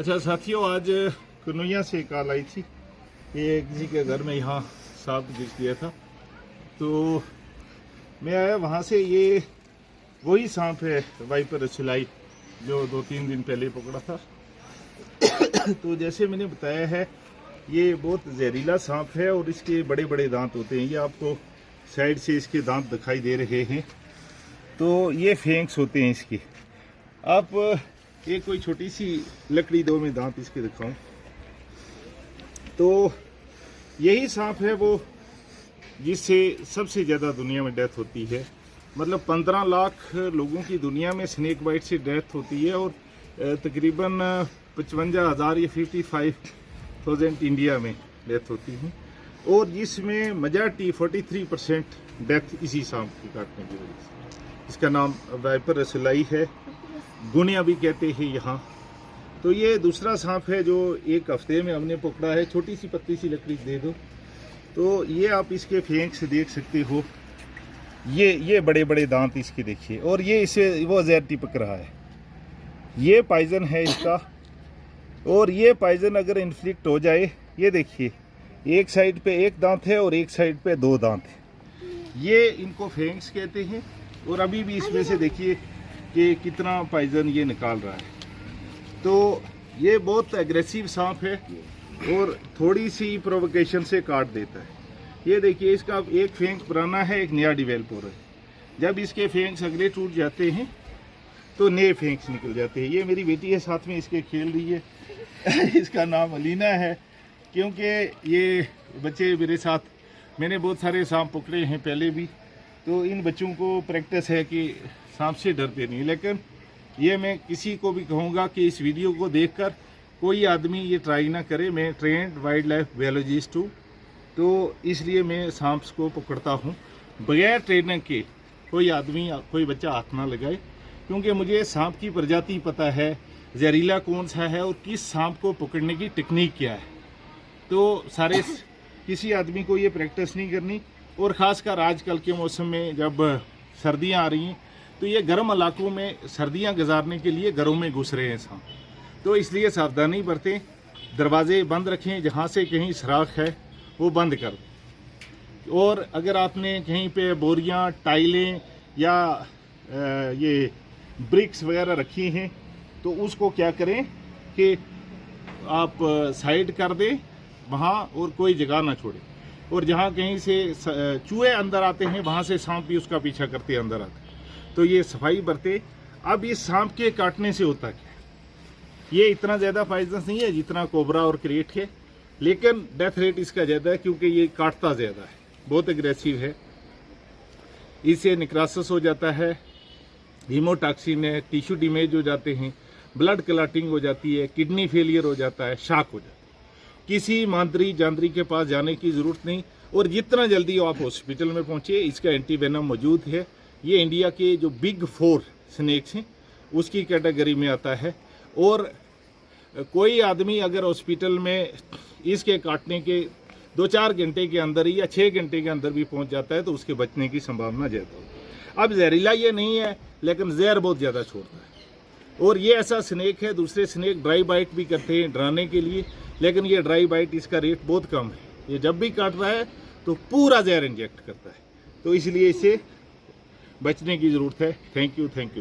अच्छा साथियों, आज कन्हैया से कॉल आई थी कि किसी के घर में यहाँ सांप घुस गया था। तो मैं आया वहाँ से। ये वही सांप है वाइपर सिलाई जो 2-3 दिन पहले पकड़ा था। तो जैसे मैंने बताया है, ये बहुत जहरीला सांप है और इसके बड़े बड़े दांत होते हैं। ये आपको साइड से इसके दांत दिखाई दे रहे हैं। तो ये फेंक्स होते हैं इसके। आप एक कोई छोटी सी लकड़ी दो में दांत इसके दिखाऊं तो यही सांप है वो जिससे सबसे ज़्यादा दुनिया में डेथ होती है। मतलब 15 लाख लोगों की दुनिया में स्नेक बाइट से डेथ होती है और तकरीबन 55,000 या 55,000 इंडिया में डेथ होती है। और जिसमें मेजॉरिटी 43% डेथ इसी सांप की काटने की वजह से। इसका नाम वाइपर सिलाई है, गुनिया भी कहते हैं यहाँ। तो ये दूसरा सांप है जो एक हफ्ते में हमने पकड़ा है। छोटी सी पतली सी लकड़ी दे दो तो ये आप इसके फेंक से देख सकते हो। ये बड़े बड़े दांत इसके देखिए, और ये इसे वो जहर टिपक रहा है। ये पॉइजन है इसका। और ये पॉइजन अगर इन्फ्लिक्ट हो जाए, ये देखिए एक साइड पे एक दांत है और एक साइड पे 2 दांत है। ये इनको फेंक्स कहते हैं। और अभी भी इसमें से देखिए कि कितना पॉइजन ये निकाल रहा है। तो ये बहुत एग्रेसिव सांप है और थोड़ी सी प्रोवोकेशन से काट देता है। ये देखिए इसका एक फेंक पुराना है, एक नया डिवेल्प हो रहा है। जब इसके फेंक्स अगले टूट जाते हैं तो नए फेंक्स निकल जाते हैं। ये मेरी बेटी है, साथ में इसके खेल रही है। इसका नाम अलीना है, क्योंकि ये बच्चे मेरे साथ, मैंने बहुत सारे सांप पकड़े हैं पहले भी। तो इन बच्चों को प्रैक्टिस है कि सांप से डरते नहीं। लेकिन ये मैं किसी को भी कहूँगा कि इस वीडियो को देखकर कोई आदमी ये ट्राई ना करे। मैं ट्रेंड वाइल्ड लाइफ बायोलॉजिस्ट हूँ, तो इसलिए मैं सांप्स को पकड़ता हूँ। बगैर ट्रेनिंग के कोई आदमी, कोई बच्चा हाथ ना लगाए, क्योंकि मुझे सांप की प्रजाति पता है, जहरीला कौन सा है और किस सांप को पकड़ने की टेक्निक क्या है। तो किसी आदमी को ये प्रैक्टिस नहीं करनी। और ख़ासकर आजकल के मौसम में जब सर्दियाँ आ रही हैं, तो ये गर्म इलाकों में सर्दियाँ गुजारने के लिए घरों में घुस रहे हैं सांप। तो इसलिए सावधानी बरतें, दरवाजे बंद रखें, जहाँ से कहीं सुराख है वो बंद कर दें। और अगर आपने कहीं पे बोरियां, टाइलें या ये ब्रिक्स वगैरह रखी हैं तो उसको क्या करें कि आप साइड कर दें वहाँ, और कोई जगह ना छोड़ें। और जहाँ कहीं से चूहे अंदर आते हैं वहाँ से सांप भी उसका पीछा करते हैं अंदर आते हैं। तो ये सफाई बरते। अब इस सांप के काटने से होता क्या है, ये इतना ज़्यादा पॉइजनस नहीं है जितना कोबरा और क्रेट है, लेकिन डेथ रेट इसका ज़्यादा है क्योंकि ये काटता ज़्यादा है, बहुत एग्रेसिव है। इससे निक्रासिस हो जाता है, हीमोटॉक्सिन है, टिश्यू डैमेज हो जाते हैं, ब्लड क्लॉटिंग हो जाती है, किडनी फेलियर हो जाता है, शॉक हो जाता है। किसी मांदरी जानदरी के पास जाने की ज़रूरत नहीं। और जितना जल्दी आप हॉस्पिटल में पहुँचे, इसका एंटीवेनम मौजूद है। ये इंडिया के जो बिग 4 स्नेक्स हैं उसकी कैटेगरी में आता है। और कोई आदमी अगर हॉस्पिटल में इसके काटने के 2-4 घंटे के अंदर ही या 6 घंटे के अंदर भी पहुंच जाता है तो उसके बचने की संभावना ज़्यादा होगी। अब जहरीला ये नहीं है, लेकिन जहर बहुत ज़्यादा छोड़ता है। और ये ऐसा स्नेक है, दूसरे स्नेक ड्राई बाइट भी करते हैं डराने के लिए, लेकिन ये ड्राई बाइट इसका रेट बहुत कम है। ये जब भी काट रहा है तो पूरा जहर इंजेक्ट करता है। तो इसलिए इसे बचने की ज़रूरत है। Thank you.